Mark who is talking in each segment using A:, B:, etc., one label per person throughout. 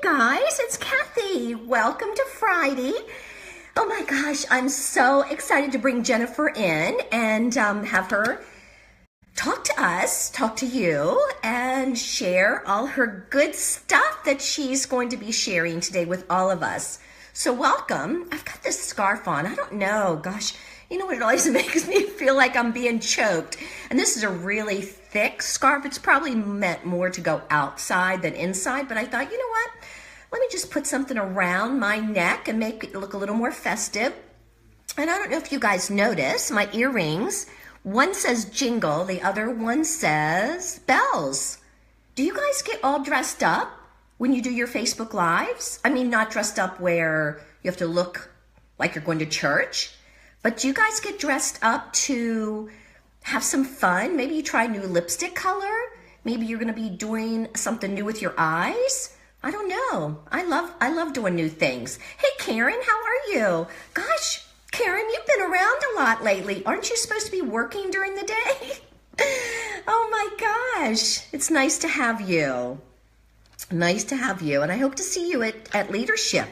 A: guys, it's Kathy. Welcome to Friday. Oh my gosh, I'm so excited to bring Jennifer in and have her talk to us, talk to you, and share all her good stuff that she's going to be sharing today with all of us. So welcome. I've got this scarf on. I don't know, gosh, you know what, it always makes me feel like I'm being choked. And this is a really thick scarf. It's probably meant more to go outside than inside, but I thought, you know what? Let me just put something around my neck and make it look a little more festive. And I don't know if you guys notice my earrings. One says jingle, the other one says bells. Do you guys get all dressed up when you do your Facebook Lives? I mean, not dressed up where you have to look like you're going to church, but do you guys get dressed up to have some fun? Maybe you try a new lipstick color. Maybe you're going to be doing something new with your eyes. I don't know. I love doing new things. Hey, Karen, how are you? Gosh, Karen, you've been around a lot lately. Aren't you supposed to be working during the day? Oh my gosh, it's nice to have you. Nice to have you. And I hope to see you at Leadership.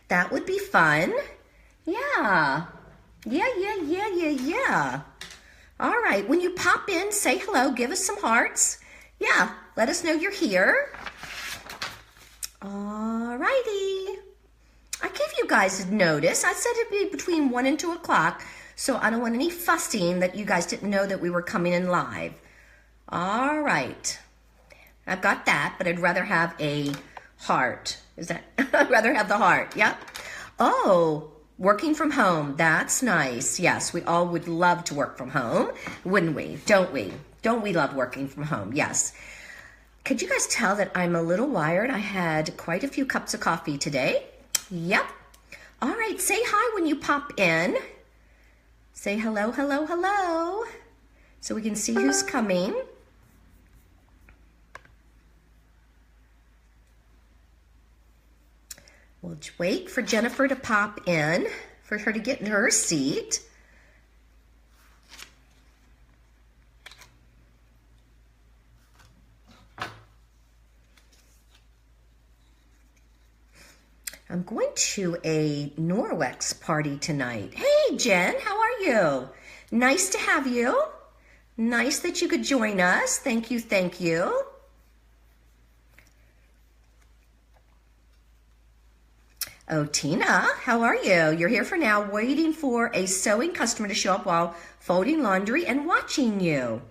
A: That would be fun. Yeah. Yeah. All right, when you pop in, say hello, give us some hearts. Yeah, let us know you're here. All righty. I gave you guys a notice. I said it'd be between 1 and 2 o'clock, so I don't want any fussing that you guys didn't know that we were coming in live. All right. I've got that, but I'd rather have a heart. I'd rather have the heart, yep. Oh, working from home, that's nice. Yes, we all would love to work from home, wouldn't we? Don't we? Don't we love working from home? Yes. Could you guys tell that I'm a little wired? I had quite a few cups of coffee today. Yep. All right, say hi when you pop in. Say hello, hello, hello, so we can see who's coming. We'll wait for Jennifer to pop in, for her to get in her seat. I'm going to a Norwex party tonight. Hey, Jen, how are you? Nice to have you. Nice that you could join us. Thank you, thank you. Oh, Tina, how are you? You're here for now, waiting for a sewing customer to show up while folding laundry and watching you.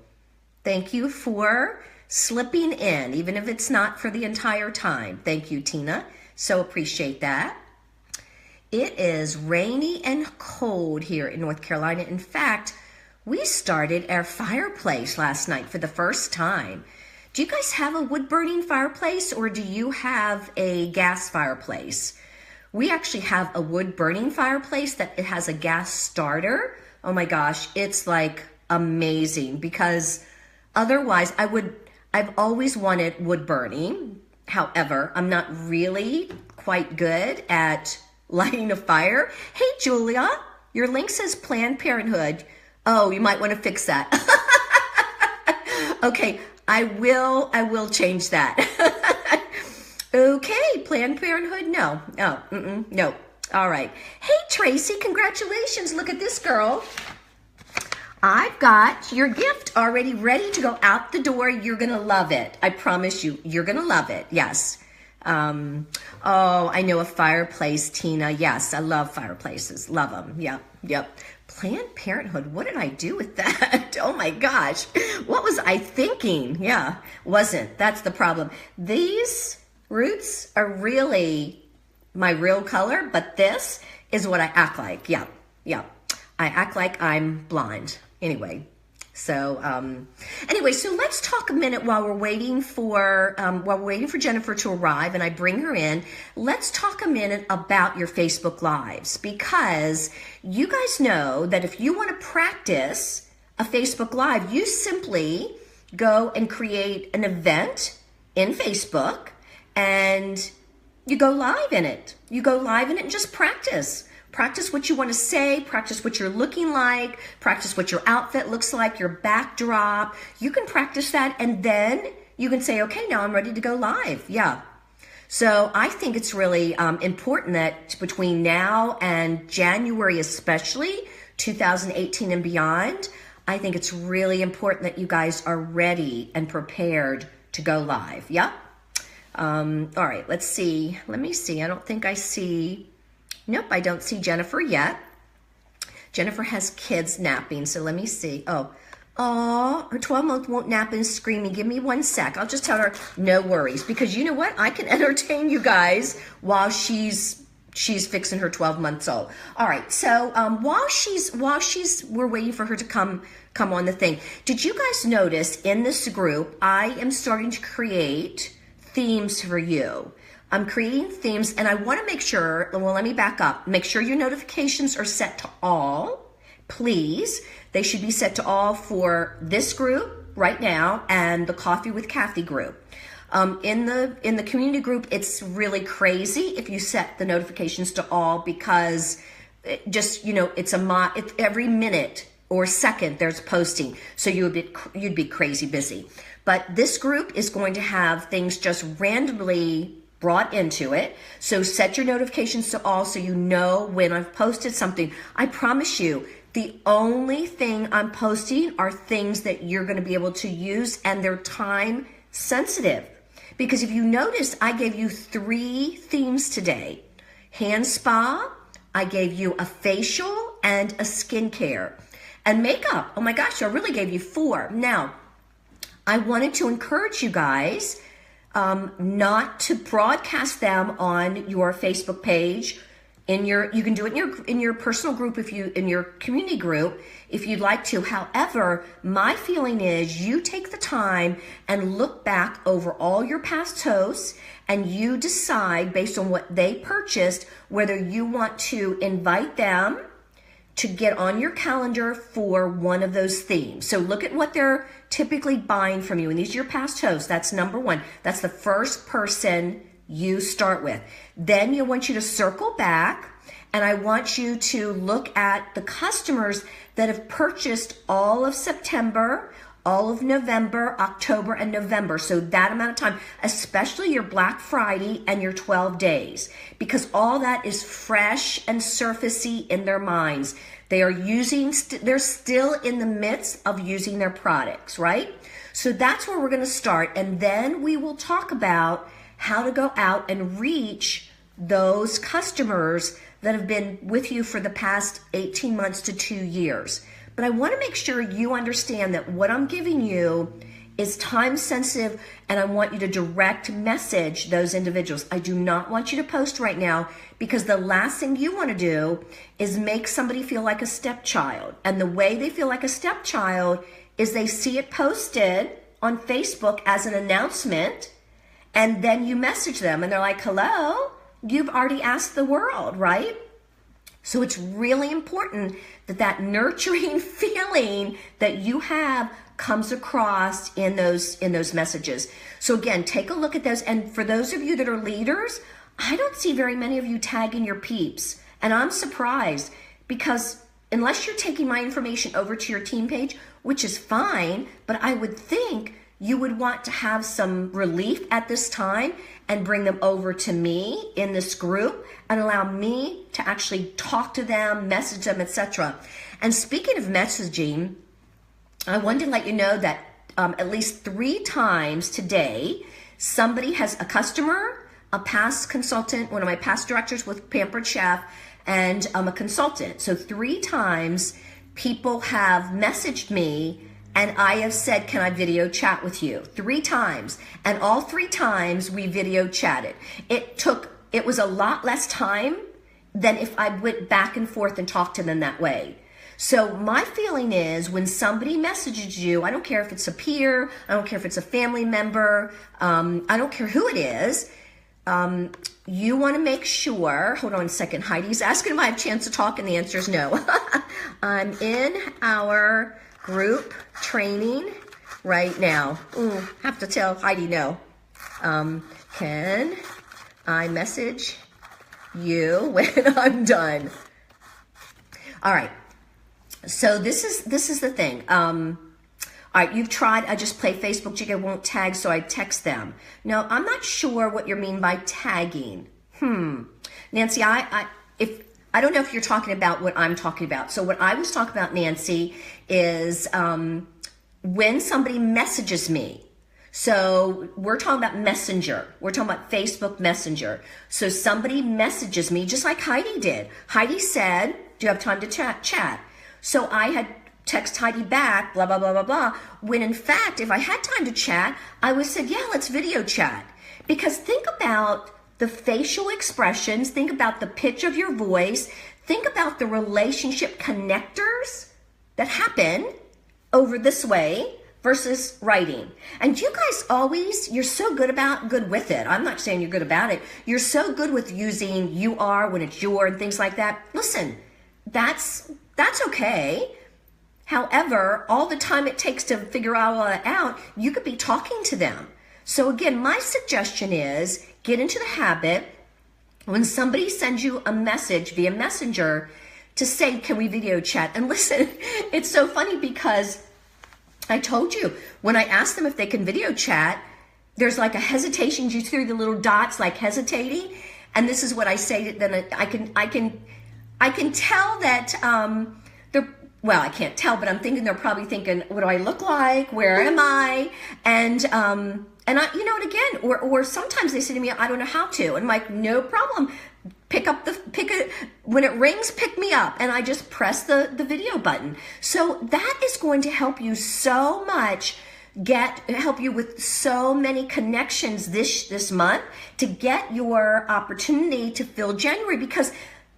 A: Thank you for slipping in, even if it's not for the entire time. Thank you, Tina. So appreciate that. It is rainy and cold here in North Carolina. In fact, we started our fireplace last night for the first time. Do you guys have a wood-burning fireplace, or do you have a gas fireplace? We actually have a wood-burning fireplace that it has a gas starter. Oh my gosh, it's like amazing, because otherwise I've always wanted wood-burning. However, I'm not really quite good at lighting a fire. Hey, Julia, your link says Planned Parenthood. Oh, you might want to fix that. Okay, I will change that. Okay, Planned Parenthood, no. Oh, no. All right. Hey, Tracy, congratulations. Look at this girl. I've got your gift already ready to go out the door. You're going to love it. I promise you, you're going to love it. Yes. Oh, I know a fireplace, Tina. Yes, I love fireplaces. Love them. Yep. Planned Parenthood. What did I do with that? Oh my gosh. What was I thinking? Yeah, wasn't. That's the problem. These roots are really my real color, but this is what I act like. Yeah. I act like I'm blonde. Anyway, so let's talk a minute while we're waiting for Jennifer to arrive and I bring her in. Let's talk a minute about your Facebook Lives, because you guys know that if you want to practice a Facebook Live, you simply go and create an event in Facebook and you go live in it. You go live in it and just practice. Practice what you want to say, practice what you're looking like, practice what your outfit looks like, your backdrop. You can practice that, and then you can say, okay, now I'm ready to go live. Yeah. So I think it's really important that between now and January, especially 2018 and beyond, I think it's really important that you guys are ready and prepared to go live. Yeah? All right, let's see. Let me see. I don't think I see. Nope, I don't see Jennifer yet. Jennifer has kids napping, so let me see. Oh, her 12-month won't nap and is screaming. Give me 1 sec. I'll just tell her no worries, because you know what? I can entertain you guys while she's fixing her 12-month-old. All right. So we're waiting for her to come on the thing. Did you guys notice in this group I am starting to create themes for you? I'm creating themes, and I want to make sure, well, let me back up. Make sure your notifications are set to all, please. They should be set to all for this group right now and the Coffee with Kathy group. In the community group, it's really crazy if you set the notifications to all, because it's every minute or second there's posting, so you'd be crazy busy. But this group is going to have things just randomly brought into it. So set your notifications to all so you know when I've posted something. I promise you, the only thing I'm posting are things that you're going to be able to use, and they're time sensitive. Because if you notice, I gave you 3 themes today. Hand spa, I gave you a facial, and a skincare. And makeup, oh my gosh, I really gave you 4. Now, I wanted to encourage you guys not to broadcast them on your Facebook page. You can do it in your personal group, in your community group if you'd like to. However, my feeling is you take the time and look back over all your past hosts, and you decide based on what they purchased whether you want to invite them to get on your calendar for one of those themes. So look at what they're typically buying from you, and these are your past hosts. That's number 1. That's the first person you start with. Then I want you to circle back, and I want you to look at the customers that have purchased all of September, all of November, October, and November. So that amount of time, especially your Black Friday and your 12 days, because all that is fresh and surfacey in their minds. They're still in the midst of using their products, right? So that's where we're going to start. And then we will talk about how to go out and reach those customers that have been with you for the past 18 months to 2 years. But I want to make sure you understand that what I'm giving you is time sensitive, and I want you to direct message those individuals. I do not want you to post right now, because the last thing you want to do is make somebody feel like a stepchild. And the way they feel like a stepchild is they see it posted on Facebook as an announcement, and then you message them and they're like, hello, you've already asked the world, right? So it's really important that that nurturing feeling that you have comes across in those messages. So again, take a look at those. And for those of you that are leaders, I don't see very many of you tagging your peeps. And I'm surprised, because unless you're taking my information over to your team page, which is fine, but I would think you would want to have some relief at this time and bring them over to me in this group and allow me to actually talk to them, message them, etc. And speaking of messaging, I wanted to let you know that at least 3 times today, a customer, a past consultant, one of my past directors with Pampered Chef, and a consultant. So 3 times people have messaged me and I have said, can I video chat with you? 3 times. And all 3 times we video chatted. It was a lot less time than if I went back and forth and talked to them that way. So my feeling is when somebody messages you, I don't care if it's a peer, I don't care if it's a family member, I don't care who it is, you want to make sure, hold on a second, Heidi's asking if I have a chance to talk, and the answer is no. I'm in our group training right now. Have to tell Heidi no. Can I message you when I'm done? All right. So this is the thing. All right, you've tried, I just play Facebook, Jigga won't tag, so I text them. No, I'm not sure what you mean by tagging. Nancy, I don't know if you're talking about what I'm talking about. So what I was talking about, Nancy, is when somebody messages me. So we're talking about Messenger. We're talking about Facebook Messenger. So somebody messages me, just like Heidi did. Heidi said, do you have time to chat? So I had text Heidi back, blah, blah, blah, blah, blah. When in fact, if I had time to chat, I would have said, yeah, let's video chat. Because think about the facial expressions, think about the pitch of your voice, think about the relationship connectors that happen over this way versus writing. And you guys always, you're so good with it. I'm not saying you're good about it. You're so good with using you are when it's your and things like that. Listen, that's okay. However, all the time it takes to figure all that out, you could be talking to them. So again, my suggestion is get into the habit when somebody sends you a message via Messenger to say, can we video chat? And listen, it's so funny because I told you, when I asked them if they can video chat, there's like a hesitation. You see the little dots like hesitating. And this is what I say, then I can tell that they're, well, I can't tell, but I'm thinking they're probably thinking, what do I look like? Where am I? And I, you know, and again, or sometimes they say to me, I don't know how to. And I'm like, no problem. When it rings, pick me up. And I just press the video button. So that is going to help you so much, help you with so many connections this month to get your opportunity to fill January. Because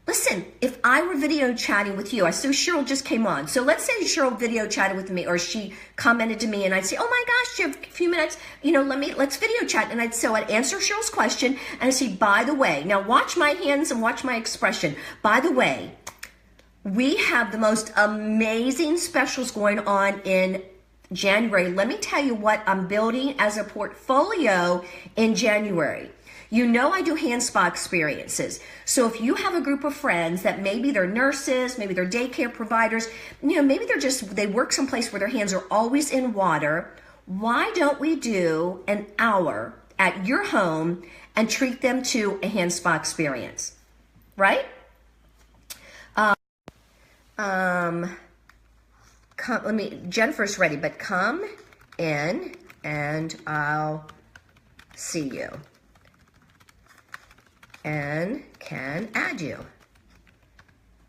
A: listen, if I were video chatting with you, I saw Cheryl just came on. So let's say Cheryl video chatted with me, or she commented to me, and I'd say, oh my gosh, you have a few minutes, you know, let's video chat. And I'd answer Cheryl's question, and I'd say, by the way, now watch my hands and watch my expression. By the way, we have the most amazing specials going on in January. Let me tell you what I'm building as a portfolio in January. You know I do hand spa experiences. So if you have a group of friends that maybe they're nurses, maybe they're daycare providers, you know, maybe they work someplace where their hands are always in water, why don't we do an hour at your home and treat them to a hand spa experience, right? Jennifer's ready, but come in and I'll see you. And can add you.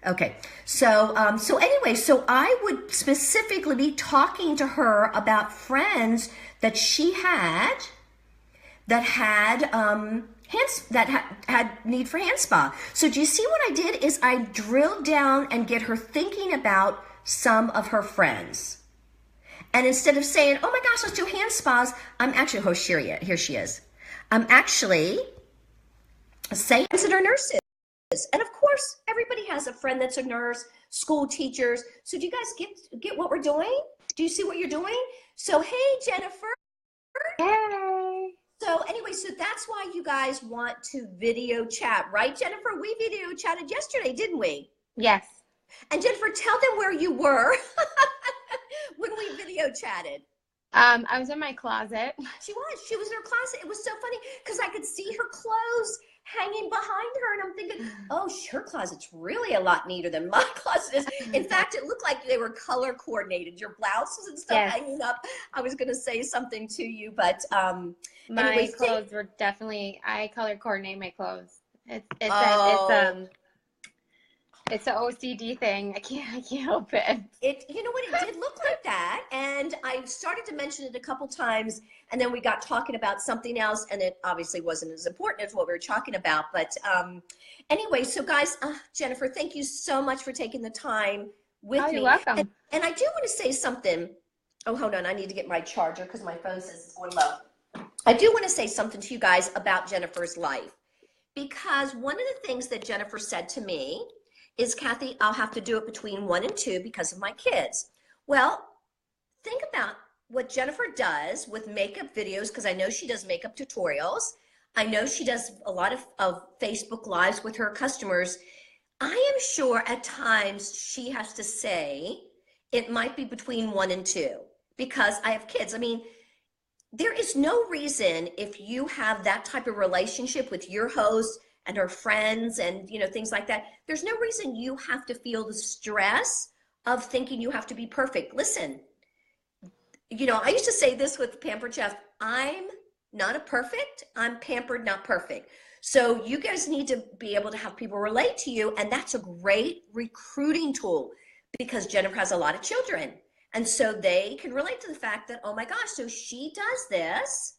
A: Okay, so anyway, so I would specifically be talking to her about friends that she had that had had need for hand spa. So do you see what I did is I drilled down and get her thinking about some of her friends. And instead of saying, oh my gosh, let's do hand spas, I'm actually, here she is. I'm actually saying that are nurses. And of course, everybody has a friend that's a nurse, school teachers. So do you guys get what we're doing? Do you see what you're doing? So, hey, Jennifer.
B: Hey.
A: So anyway, so that's why you guys want to video chat, right, Jennifer? We video chatted yesterday, didn't we?
B: Yes.
A: And Jennifer, tell them where you were when we video chatted.
B: I was in my closet.
A: She was in her closet. It was so funny because I could see her clothes hanging behind her, and I'm thinking, oh, her closet's really a lot neater than my closet is. In fact, it looked like they were color coordinated, your blouses and stuff hanging up. I was going to say something to you, but
B: my clothes were definitely, I color coordinate my clothes. It's an OCD thing. I can't help it.
A: You know what, it did look like that, and I started to mention it a couple times, and then we got talking about something else, and it obviously wasn't as important as what we were talking about. But anyway, so guys, Jennifer, thank you so much for taking the time with me.
B: You're welcome.
A: And I do want to say something. Oh, hold on, I need to get my charger because my phone says it's going low. I do want to say something to you guys about Jennifer's life, because one of the things that Jennifer said to me is, Kathy, I'll have to do it between 1 and 2 because of my kids. Well, think about what Jennifer does with makeup videos, because I know she does makeup tutorials. I know she does a lot of Facebook Lives with her customers. I am sure at times she has to say it might be between 1 and 2. because I have kids. I mean, there is no reason if you have that type of relationship with your host and her friends and things like that, there's no reason you have to feel the stress of thinking you have to be perfect. Listen, I used to say this with Pampered Chef. I'm not a perfect, I'm pampered, not perfect. So you guys need to be able to have people relate to you, and that's a great recruiting tool because Jennifer has a lot of children. And so they can relate to the fact that, oh my gosh, so she does this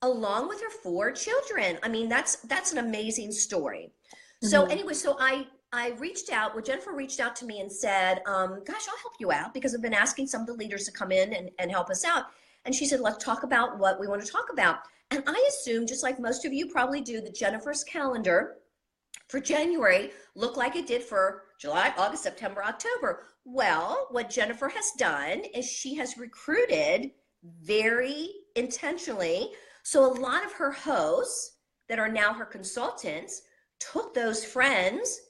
A: along with her 4 children. I mean, that's an amazing story. So anyway, so I reached out, well, Jennifer reached out to me and said, gosh, I'll help you out because I've been asking some of the leaders to come in and help us out. And she said, let's talk about what we want to talk about. And I assume, just like most of you probably do, that Jennifer's calendar for January looked like it did for July, August, September, October. Well, what Jennifer has done is she has recruited very intentionally. So a lot of her hosts that are now her consultants took those friends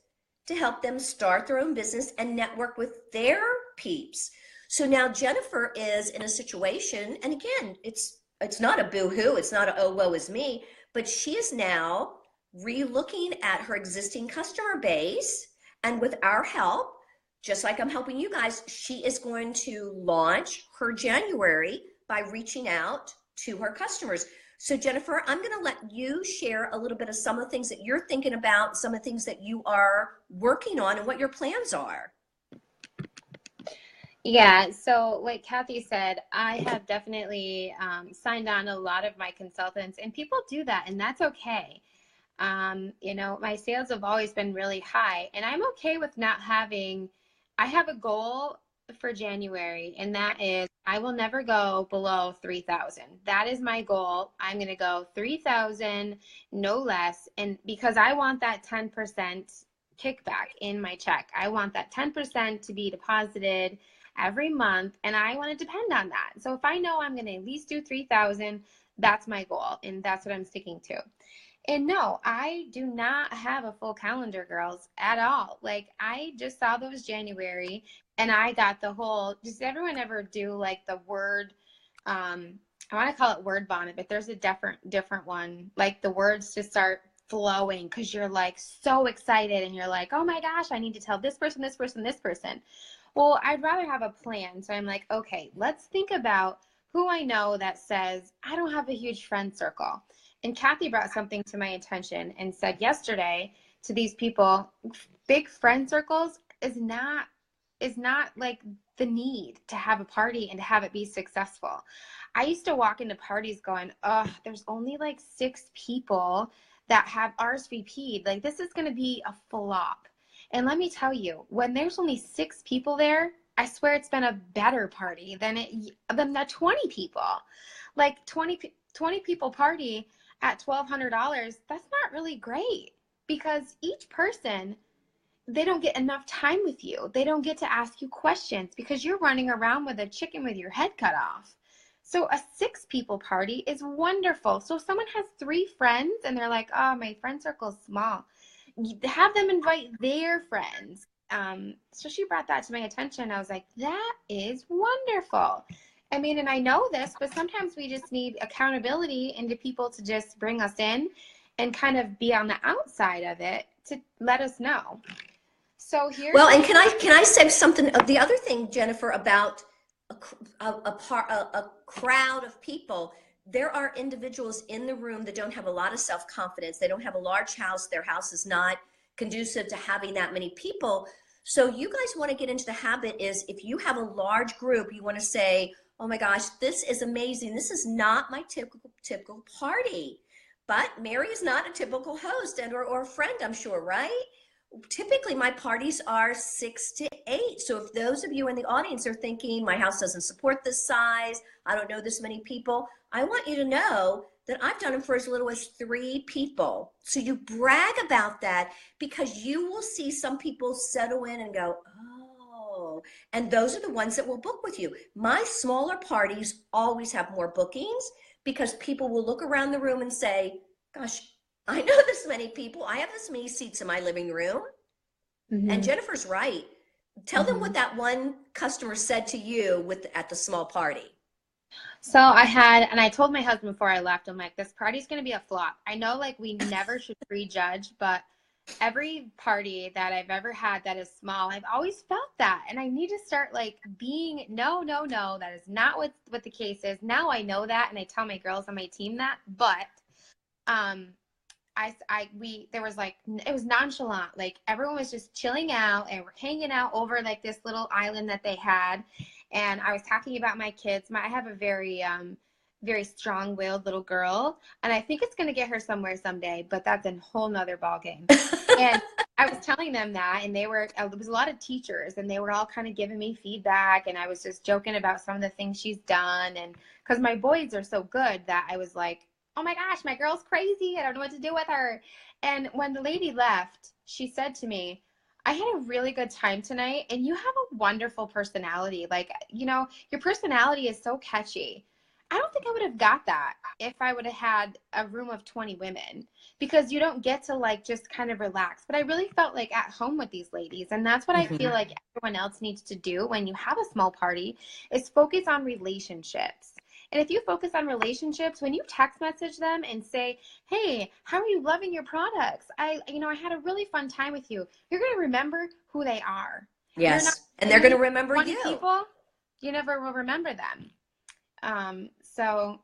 A: to help them start their own business and network with their peeps. So now Jennifer is in a situation, and again, it's not a boo-hoo, it's not a oh woe is me, but she is now re-looking at her existing customer base, and with our help, just like I'm helping you guys, she is going to launch her January by reaching out to her customers. So Jennifer, I'm going to let you share a little bit of some of the things that you're thinking about, some of the things that you are working on, and what your plans are.
B: Yeah, so like Kathy said, I have definitely signed on a lot of my consultants, and people do that, and that's okay. My sales have always been really high, and I'm okay with not having, I have a goal for January, and that is I will never go below 3,000. That is my goal. I'm going to go 3,000, no less. And because I want that 10% kickback in my check, I want that 10% to be deposited every month, and I want to depend on that. So if I know I'm going to at least do 3,000, that's my goal, and that's what I'm sticking to. And no, I do not have a full calendar, girls, at all. Like, I just saw those January, and I got the whole, does everyone ever do like the word, I want to call it word vomit, but there's a different one. Like the words just start flowing because you're like so excited and you're like, oh my gosh, I need to tell this person, this person, this person. Well, I'd rather have a plan. So I'm like, okay, let's think about who I know that says, I don't have a huge friend circle. And Kathy brought something to my attention and said yesterday to these people, big friend circles is not like the need to have a party and to have it be successful. I used to walk into parties going, oh, there's only like 6 people that have RSVP'd. Like, this is going to be a flop. And let me tell you, when there's only 6 people there, I swear it's been a better party than the 20 people. Like 20 people party at $1,200, that's not really great because each person, they don't get enough time with you. They don't get to ask you questions because you're running around with a chicken with your head cut off. So a 6 people party is wonderful. So if someone has 3 friends and they're like, oh, my friend circle is small, have them invite their friends. So she brought that to my attention. I was like, that is wonderful. I mean, and I know this, but sometimes we just need accountability into people to just bring us in and kind of be on the outside of it to let us know. So here.
A: Well, and can I say something? The other thing, Jennifer, about a crowd of people, there are individuals in the room that don't have a lot of self-confidence. They don't have a large house. Their house is not conducive to having that many people. So you guys want to get into the habit is if you have a large group, you want to say, oh my gosh, this is amazing. This is not my typical party. But Mary is not a typical host or friend, I'm sure, right? Typically my parties are 6 to 8. So if those of you in the audience are thinking my house doesn't support this size, I don't know this many people, I want you to know that I've done them for as little as 3 people. So you brag about that because you will see some people settle in and go, oh, and those are the ones that will book with you. My smaller parties always have more bookings because people will look around the room and say, gosh, I know this many people. I have this many seats in my living room. Mm-hmm. And Jennifer's right. Tell them what that one customer said to you at the small party.
B: So I had, and I told my husband before I left, I'm like, this party's going to be a flop. I know like we never should prejudge, but every party that I've ever had that is small, I've always felt that. And I need to start like being, no, no, no, that is not what the case is. Now I know that. And I tell my girls on my team that, but, um, there was like, it was nonchalant. Like everyone was just chilling out and we're hanging out over like this little island that they had. And I was talking about my kids. I have a very strong-willed little girl, and I think it's going to get her somewhere someday, but that's a whole nother ball game. And I was telling them that, and there was a lot of teachers, and they were all kind of giving me feedback, and I was just joking about some of the things she's done. And because my boys are so good that I was like, oh my gosh, my girl's crazy. I don't know what to do with her. And when the lady left, she said to me, I had a really good time tonight, and you have a wonderful personality. Like, your personality is so catchy. I don't think I would have got that if I would have had a room of 20 women, because you don't get to like just kind of relax. But I really felt like at home with these ladies. And that's what I feel like everyone else needs to do when you have a small party, is focus on relationships. And if you focus on relationships, when you text message them and say, hey, how are you loving your products? I had a really fun time with you. You're going to remember who they are.
A: Yes. And they're going to remember
B: 20
A: you.
B: people, you never will remember them.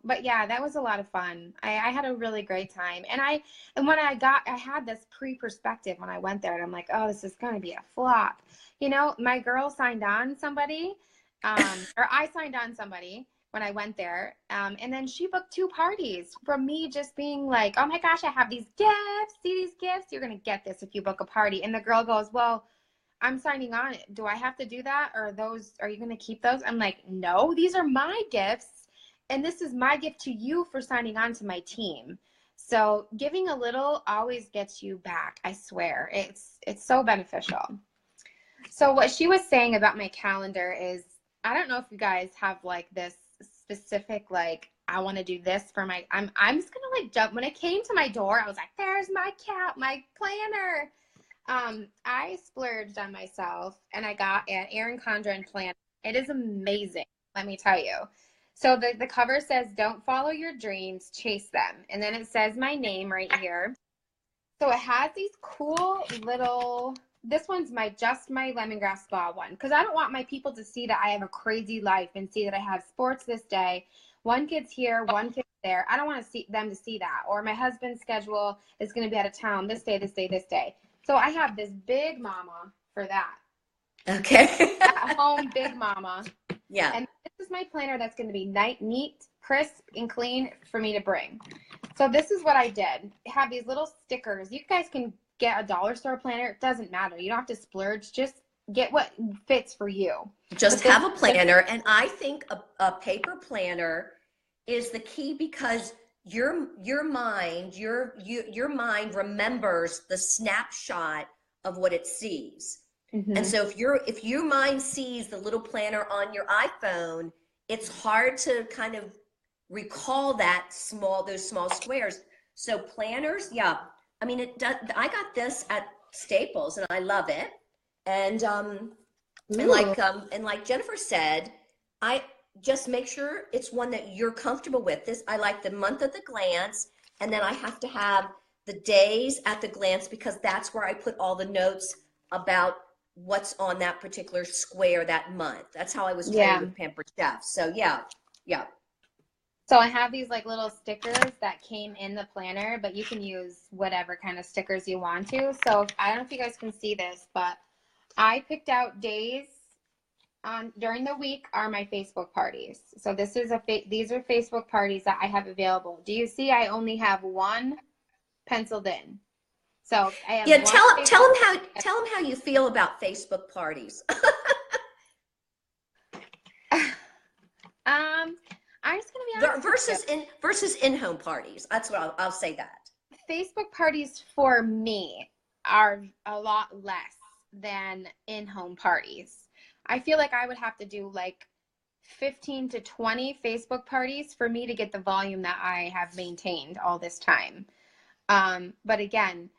B: But yeah, that was a lot of fun. I had a really great time. And when I had this pre-perspective when I went there, and I'm like, oh, this is going to be a flop. My girl signed on somebody, or I signed on somebody when I went there. And then she booked 2 parties from me just being like, oh my gosh, I have these gifts. See these gifts? You're going to get this if you book a party. And the girl goes, well, I'm signing on. Do I have to do that? Or are you going to keep those? I'm like, no, these are my gifts. And this is my gift to you for signing on to my team. So giving a little always gets you back. I swear. It's so beneficial. So what she was saying about my calendar is, I don't know if you guys have like this specific, like, I want to do this for I'm just going to like jump. When it came to my door, I was like, there's my planner. I splurged on myself, and I got an Erin Condren planner. It is amazing, let me tell you. So the cover says, don't follow your dreams, chase them. And then it says my name right here. So it has these cool little, this one's my lemongrass spa one, because I don't want my people to see that I have a crazy life and see that I have sports this day. One kid's here, one kid's there. I don't want them to see that. Or my husband's schedule is going to be out of town this day, this day, this day. So I have this big mama for that.
A: Okay.
B: At home, big mama.
A: Yeah.
B: And this is my planner that's going to be neat, crisp, and clean for me to bring. So this is what I did. I have these little stickers. You guys can get a dollar store planner. It doesn't matter. You don't have to splurge. Just get what fits for you.
A: Just have a planner. And I think a paper planner is the key, because your mind remembers the snapshot of what it sees. And so if your mind sees the little planner on your iPhone, it's hard to kind of recall those small squares. So planners, yeah. I mean, I got this at Staples and I love it. And like Jennifer said, I just make sure it's one that you're comfortable with. I like the month at the glance, and then I have to have the days at the glance, because that's where I put all the notes about what's on that particular square that month. That's how I was trained with Pampered Chef. So yeah.
B: So I have these like little stickers that came in the planner, but you can use whatever kind of stickers you want to. So I don't know if you guys can see this, but I picked out days during the week are my Facebook parties. So this is these are Facebook parties that I have available. Do you see I only have one penciled in? So I have
A: tell them how you feel about Facebook parties.
B: I'm just gonna be honest.
A: Versus in-home parties. That's what I'll say that.
B: Facebook parties for me are a lot less than in-home parties. I feel like I would have to do like 15 to 20 Facebook parties for me to get the volume that I have maintained all this time. But again,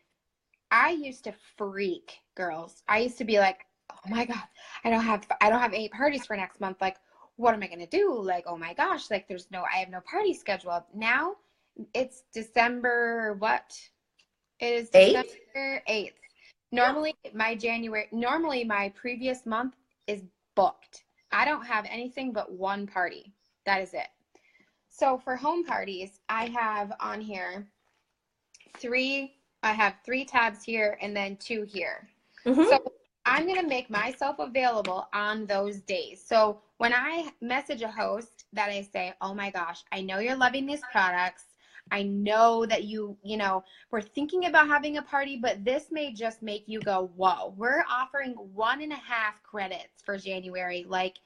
B: I used to freak, girls. I used to be like, oh my God, I don't have 8 parties for next month. Like, what am I going to do? Like, oh my gosh, like I have no party scheduled. Now it's December, what? It is
A: 8th?
B: December 8th.
A: Yeah.
B: Normally my previous month is booked. I don't have anything but one party. That is it. So for home parties, I have on here I have three tabs here and then two here. So
A: Mm-hmm.
B: I'm going to make myself available on those days. So when I message a host that I say, oh my gosh, I know you're loving these products. I know that we're thinking about having a party, but this may just make you go, whoa, we're offering 1.5 credits for January. Like,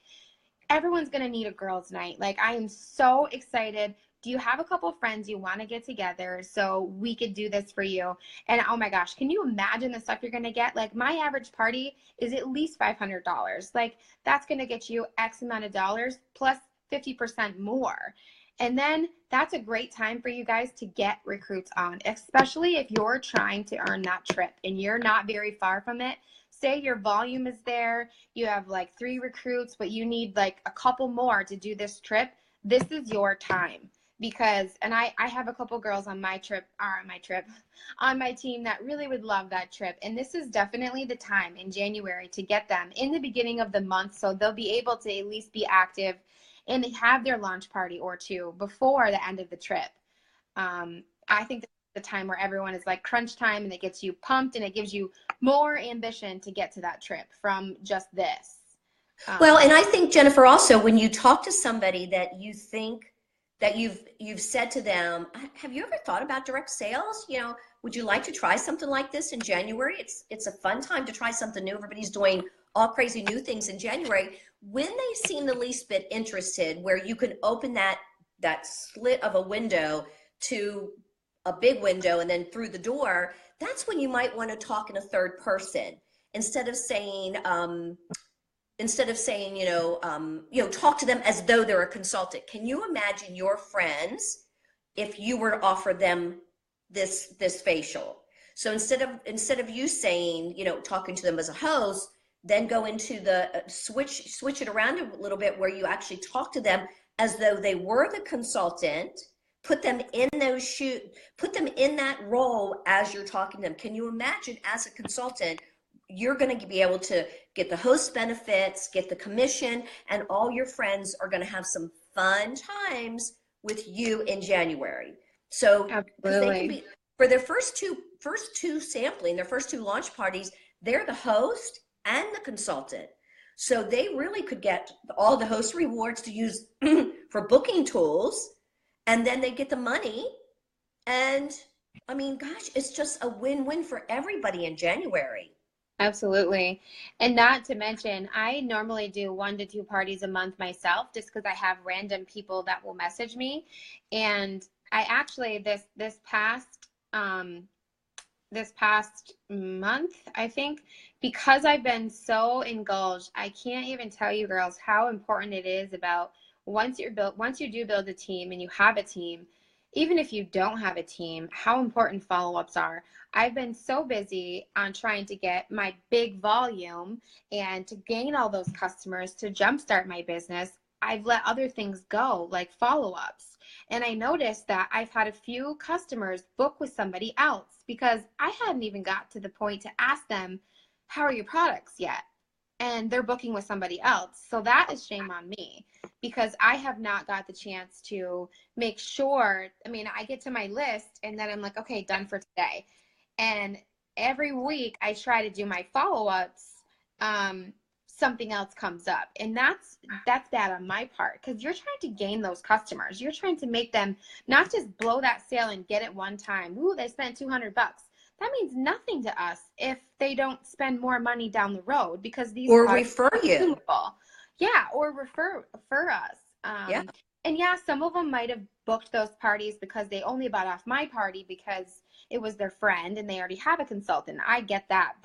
B: everyone's going to need a girls' night. Like, I am so excited. Do you have a couple friends you want to get together so we could do this for you? And oh my gosh, can you imagine the stuff you're going to get? Like, my average party is at least $500. Like, that's going to get you X amount of dollars plus 50% more. And then that's a great time for you guys to get recruits on, especially if you're trying to earn that trip and you're not very far from it. Say your volume is there, you have like 3 recruits, but you need like a couple more to do this trip. This is your time. Because, and I have a couple girls on my on my team that really would love that trip. And this is definitely the time in January to get them in the beginning of the month so they'll be able to at least be active and have their launch party or two before the end of the trip. I think that's the time where everyone is like crunch time, and it gets you pumped and it gives you more ambition to get to that trip from just this.
A: Well, and I think, Jennifer, also when you talk to somebody that you think that you've said to them, have you ever thought about direct sales? Would you like to try something like this in January? It's a fun time to try something new. Everybody's doing all crazy new things in January. When they seem the least bit interested, where you can open that slit of a window to a big window and then through the door, that's when you might want to talk in a third person instead of saying, talk to them as though they're a consultant. Can you imagine your friends if you were to offer them this facial? So instead of you saying, talking to them as a host, then go into the switch it around a little bit where you actually talk to them as though they were the consultant. Put them in those shoes, put them in that role as you're talking to them. Can you imagine as a consultant, you're going to be able to get the host benefits, get the commission, and all your friends are going to have some fun times with you in January. So because they can be, for their first two sampling, their first 2 launch parties, they're the host and the consultant. So they really could get all the host rewards to use for booking tools, and then they get the money. And I mean, gosh, it's just a win-win for everybody in January.
B: Absolutely. And not to mention, I normally do 1 to 2 parties a month myself just because I have random people that will message me. And I actually, this past month, I think, because I've been so indulged, I can't even tell you girls how important it is about once you do build a team and you have a team, even if you don't have a team, how important follow-ups are. I've been so busy on trying to get my big volume and to gain all those customers to jumpstart my business. I've let other things go, like follow-ups. And I noticed that I've had a few customers book with somebody else because I hadn't even got to the point to ask them, how are your products yet? And they're booking with somebody else. So that is shame on me because I have not got the chance to make sure. I mean, I get to my list and then I'm like, okay, done for today. And every week I try to do my follow-ups. Something else comes up, and that's bad on my part because you're trying to gain those customers. You're trying to make them not just blow that sale and get it one time. Ooh, they spent $200. That means nothing to us if they don't spend more money down the road because these
A: or refer you.
B: consumable. Yeah, or refer us.
A: Yeah.
B: And yeah, some of them might have booked those parties because they only bought off my party because it was their friend and they already have a consultant. I get that,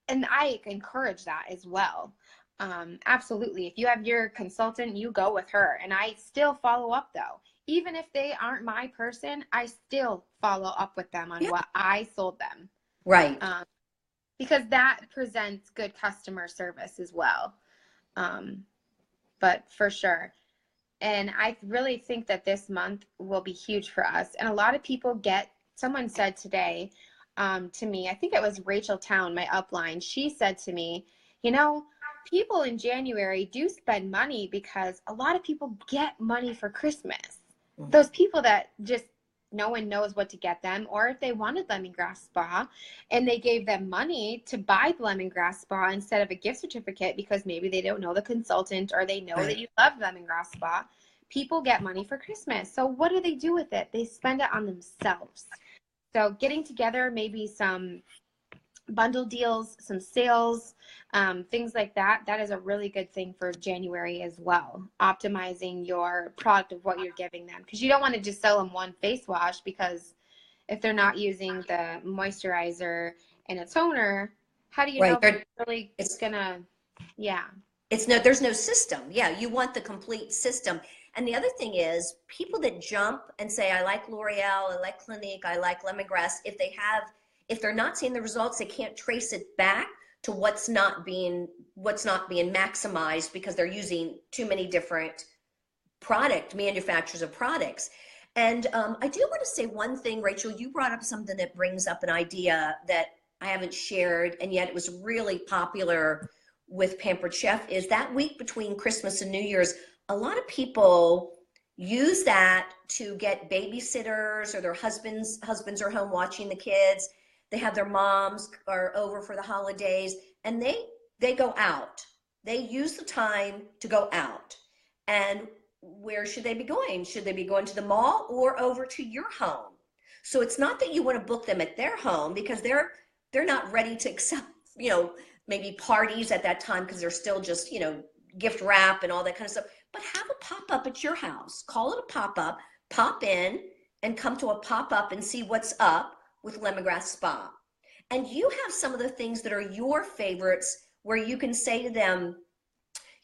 B: and I encourage that as well. Absolutely. If you have your consultant, you go with her. And I still follow up though. Even if they aren't my person, I still follow up with them on what I sold them.
A: Right.
B: Because that presents good customer service as well. but for sure. And I really think that this month will be huge for us. And a lot of people someone said today to me, I think it was Rachel Town, my upline, she said to me, you know, people in January do spend money because a lot of people get money for Christmas. Those people that just no one knows what to get them, or if they wanted lemongrass spa and they gave them money to buy the lemongrass spa instead of a gift certificate because maybe they don't know the consultant or they know that you love lemongrass spa. People get money for Christmas. So what do they do with it? They spend it on themselves. So getting together, maybe some bundle deals, some sales, things like that. That is a really good thing for January as well. Optimizing your product of what you're giving them, because you don't want to just sell them one face wash, because if they're not using the moisturizer and a toner, how do you know if it's gonna, yeah.
A: There's no system. Yeah, you want the complete system. And the other thing is, people that jump and say, I like L'Oreal, I like Clinique, I like lemongrass, if they're not seeing the results, they can't trace it back to what's not being maximized because they're using too many different manufacturers of products. And I do want to say one thing, Rachel. You brought up something that brings up an idea that I haven't shared, and yet it was really popular with Pampered Chef, is that week between Christmas and New Year's, a lot of people use that to get babysitters, or their husbands are home watching the kids. They have their moms are over for the holidays, and they go out. They use the time to go out. And where should they be going? Should they be going to the mall or over to your home? So it's not that you want to book them at their home, because they're not ready to accept, maybe parties at that time, because they're still just, gift wrap and all that kind of stuff. But have a pop-up at your house. Call it a pop-up, pop in and come to a pop-up and see what's up with Lemongrass Spa. And you have some of the things that are your favorites, where you can say to them,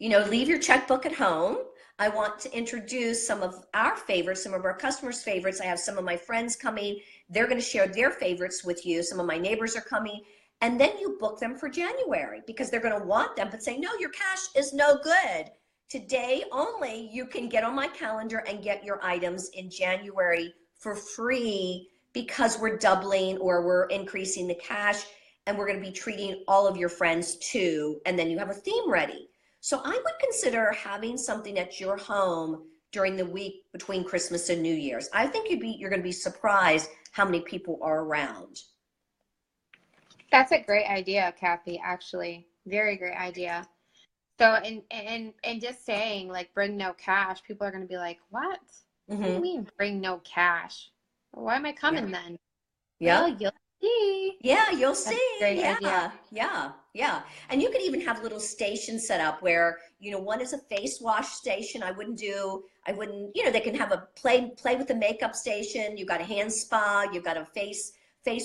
A: leave your checkbook at home. I want to introduce some of our favorites, some of our customers' favorites. I have some of my friends coming. They're going to share their favorites with you. Some of my neighbors are coming. And then you book them for January, because they're going to want them, but say, no, your cash is no good. Today only, you can get on my calendar and get your items in January for free, because we're doubling or we're increasing the cash, and we're going to be treating all of your friends too. And then you have a theme ready. So I would consider having something at your home during the week between Christmas and New Year's. I think you're going to be surprised how many people are around.
B: That's a great idea, Kathy, actually. Very great idea. So, and just saying, like, bring no cash, people are going to be like, what? What do you mean bring no cash? Why am I coming then?
A: Yeah.
B: Well, you'll see.
A: Yeah, you'll see.
B: Great idea.
A: Yeah. And you could even have little stations set up where, one is a face wash station. I wouldn't, they can have a play with the makeup station. You've got a hand spa. You've got a face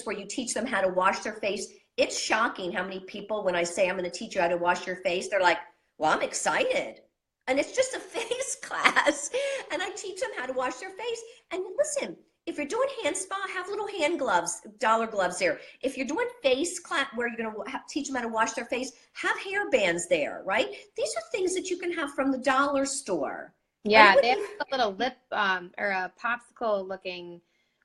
A: where you teach them how to wash their face. It's shocking how many people, when I say I'm going to teach you how to wash your face, they're like, well, I'm excited. And it's just a face class. And I teach them how to wash their face. And listen, if you're doing hand spa, have little hand gloves, dollar gloves there. If you're doing face class where you're going to teach them how to wash their face, have hair bands there, right? These are things that you can have from the dollar store.
B: Yeah, they have a little lip or a popsicle looking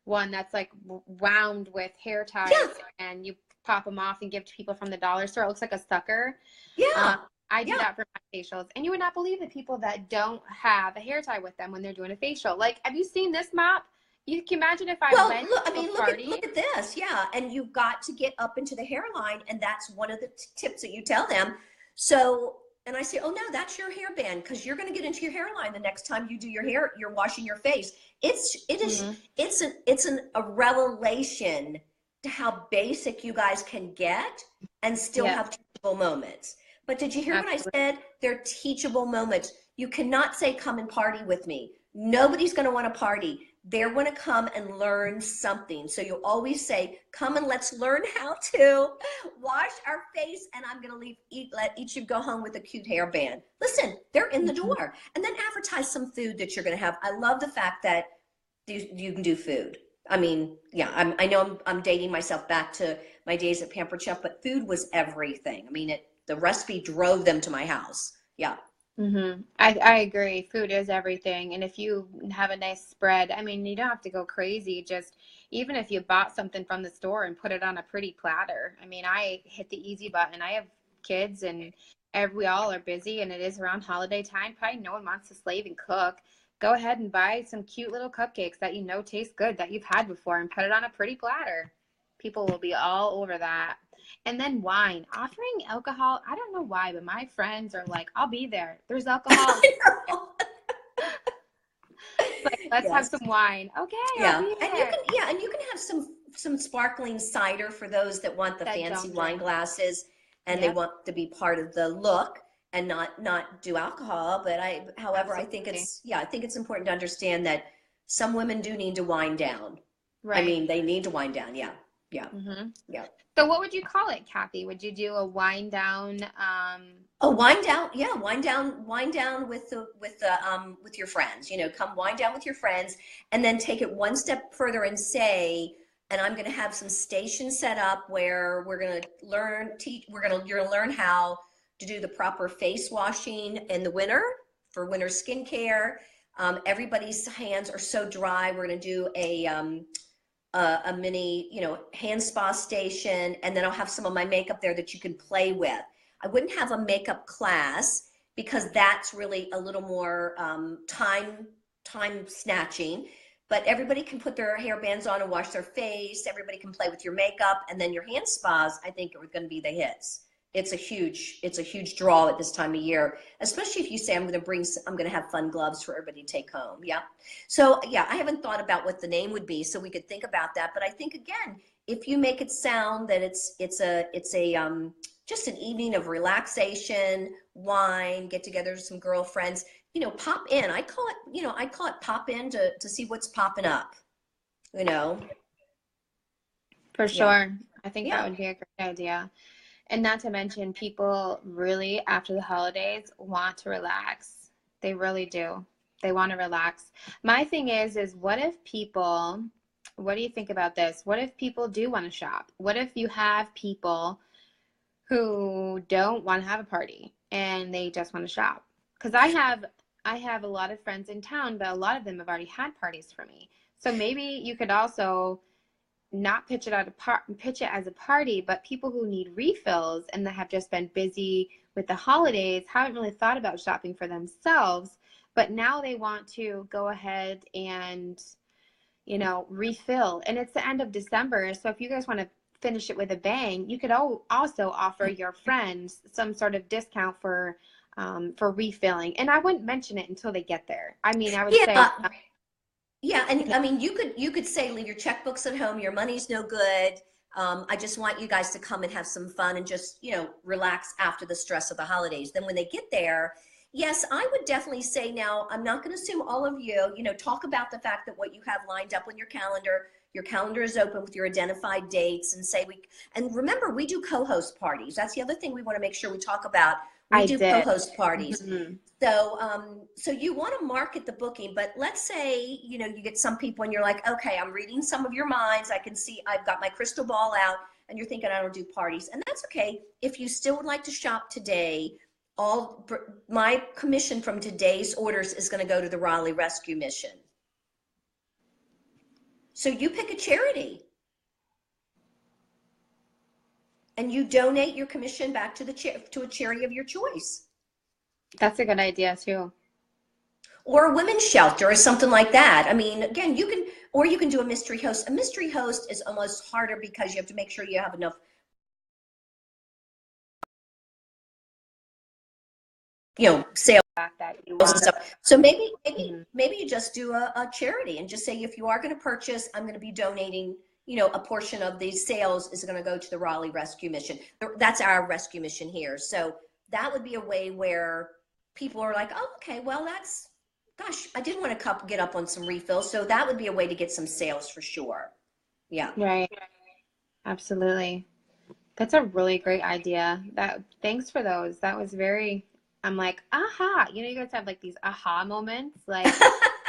B: one that's like wound with hair ties, and you pop them off and give to people from the dollar store. It looks like a sucker.
A: Yeah.
B: I do that for my facials, and you would not believe the people that don't have a hair tie with them when they're doing a facial. Like, have you seen this mop? You can imagine if I went to a party.
A: Look at this. Yeah. And you've got to get up into the hairline, and that's one of the tips that you tell them. So, and I say, oh no, that's your hairband, because you're going to get into your hairline the next time you do your hair, you're washing your face. It's a revelation to how basic you guys can get and still have teachable moments. But did you hear what I said? They're teachable moments. You cannot say, come and party with me. Nobody's going to want to party. They're going to come and learn something. So you always say, come and let's learn how to wash our face. And I'm going to let each of you go home with a cute hairband. Listen, they're in the door. And then advertise some food that you're going to have. I love the fact that you can do food. I mean, yeah, I know I'm dating myself back to my days at Pampered Chef, but food was everything. I mean, the recipe drove them to my house. Yeah.
B: I agree. Food is everything. And if you have a nice spread, I mean, you don't have to go crazy. Just even if you bought something from the store and put it on a pretty platter. I mean, I hit the easy button. I have kids and we all are busy and it is around holiday time. Probably no one wants to slave and cook. Go ahead and buy some cute little cupcakes that you know taste good that you've had before and put it on a pretty platter. People will be all over that. And then wine, offering alcohol. I don't know why, but my friends are like, I'll be there. There's alcohol. Like, let's have
A: Yes.
B: some wine. Okay, I'll
A: Yeah.
B: be
A: And
B: there.
A: you can have some sparkling cider for those that want the
B: That
A: fancy
B: don't
A: wine
B: drink.
A: glasses and they
B: Yep,
A: want to be part of the look and not do alcohol. But however,
B: absolutely.
A: I think it's important to understand that some women do need to wind down. I
B: Right.
A: mean, they need to wind down. Yeah. Yeah.
B: hmm
A: Yeah.
B: So what would you call it, Kathy? Would you do a wind down?
A: Oh, wind down, yeah, wind down with your friends. You know, come wind down with your friends, and then take it one step further and say, and I'm going to have some stations set up where we're going to you're going to learn how to do the proper face washing in the winter for winter skincare. Everybody's hands are so dry. We're going to do a mini, hand spa station, and then I'll have some of my makeup there that you can play with. I wouldn't have a makeup class because that's really a little more time snatching. But everybody can put their hair bands on and wash their face. Everybody can play with your makeup, and then your hand spas, I think, are going to be the hits. It's a huge draw at this time of year, especially if you say I'm going to have fun gloves for everybody to take home. Yeah. So yeah, I haven't thought about what the name would be, so we could think about that. But I think again, if you make it sound that it's a just an evening of relaxation, wine, get together with some girlfriends, pop in. I call it pop in to see what's popping up, you know.
B: For
A: Yeah.
B: sure. I think that
A: Yeah.
B: would be a great idea. And not to mention, people really, after the holidays, want to relax. They really do. They want to relax. My thing is what if people, what do you think about this? What if people do want to shop? What if you have people who don't want to have a party and they just want to shop? Because I have a lot of friends in town, but a lot of them have already had parties for me. So maybe you could also not pitch it as a party, but people who need refills and that have just been busy with the holidays haven't really thought about shopping for themselves, but now they want to go ahead and refill. And it's the end of December, so if you guys want to finish it with a bang, you could also offer your friends some sort of discount for refilling. And I wouldn't mention it until they get there. I mean, I would say,
A: Yeah. Yeah, and I mean, you could say leave your checkbooks at home. Your money's no good. I just want you guys to come and have some fun and just relax after the stress of the holidays. Then when they get there, yes, I would definitely say now. I'm not going to assume all of talk about the fact that what you have lined up on your calendar. Your calendar is open with your identified dates, and and remember, we do co-host parties. That's the other thing we want to make sure we talk about. We
B: I
A: do
B: did.
A: co-host parties.
B: Mm-hmm.
A: So you want to market the booking, but let's say, you get some people and you're like, okay, I'm reading some of your minds. I can see I've got my crystal ball out and you're thinking I don't do parties. And that's okay. If you still would like to shop today, my commission from today's orders is going to go to the Raleigh Rescue Mission. So you pick a charity and you donate your commission back to to a charity of your choice.
B: That's a good idea too.
A: Or a women's shelter or something like that. I mean, again, you can do a mystery host. A mystery host is almost harder because you have to make sure you have enough, sales
B: That you
A: and
B: want.
A: stuff. So maybe
B: Mhm.
A: you just do a charity and just say, if you are going to purchase, I'm going to be donating, a portion of these sales is going to go to the Raleigh Rescue Mission. That's our rescue mission here. So that would be a way where people are like, oh, okay, well, gosh, I did want to get up on some refills. So that would be a way to get some sales for sure. Yeah.
B: Right. Absolutely. That's a really great idea. Thanks for those. That was I'm like, aha. You guys have like these aha moments. Like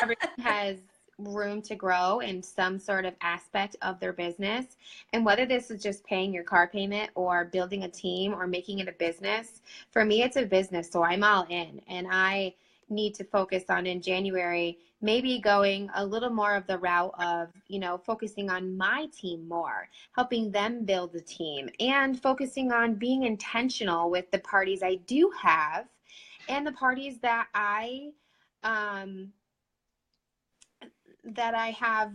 B: everyone has room to grow in some sort of aspect of their business. And whether this is just paying your car payment or building a team or making it a business, for me, it's a business. So I'm all in, and I need to focus on in January, maybe going a little more of the route of, focusing on my team more, helping them build a team, and focusing on being intentional with the parties I do have and the parties um, that I have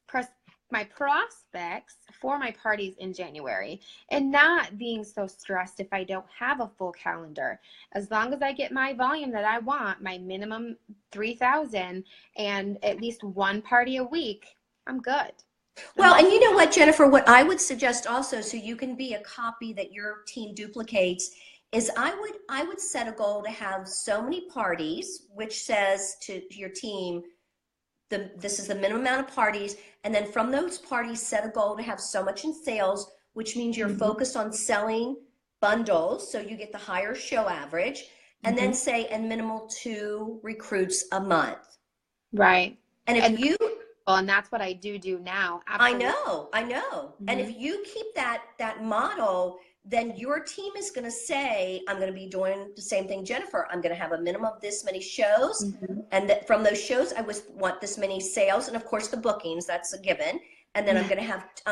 B: pressed my prospects for my parties in January, and not being so stressed if I don't have a full calendar. As long as I get my volume that I want, my minimum 3,000 and at least one party a week, I'm good.
A: Well, and you know what, Jennifer, what I would suggest also, so you can be a copy that your team duplicates, is I would set a goal to have so many parties, which says to your team, this is the minimum amount of parties, and then from those parties set a goal to have so much in sales, which means you're focused on selling bundles, so you get the higher show average, and then say a minimal 2 recruits a month.
B: Right.
A: And if you
B: and that's what I do now. Absolutely.
A: I know. And if you keep that model, then your team is going to say, I'm going to be doing the same thing, Jennifer. I'm going to have a minimum of this many shows. And that from those shows, I want this many sales. And of course the bookings, that's a given. And then I'm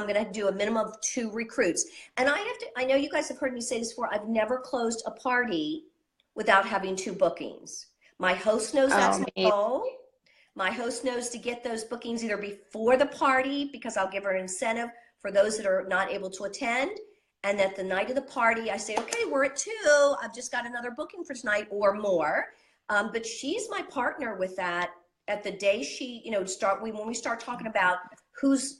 A: going to do a minimum of 2 recruits. And I know you guys have heard me say this before. I've never closed a party without having 2 bookings. My host knows that's my goal. My host knows to get those bookings either before the party, because I'll give her an incentive for those that are not able to attend. And at the night of the party, I say, okay, we're at 2. I've just got another booking for tonight or more. But she's my partner with that. At the day she, when we start talking about who's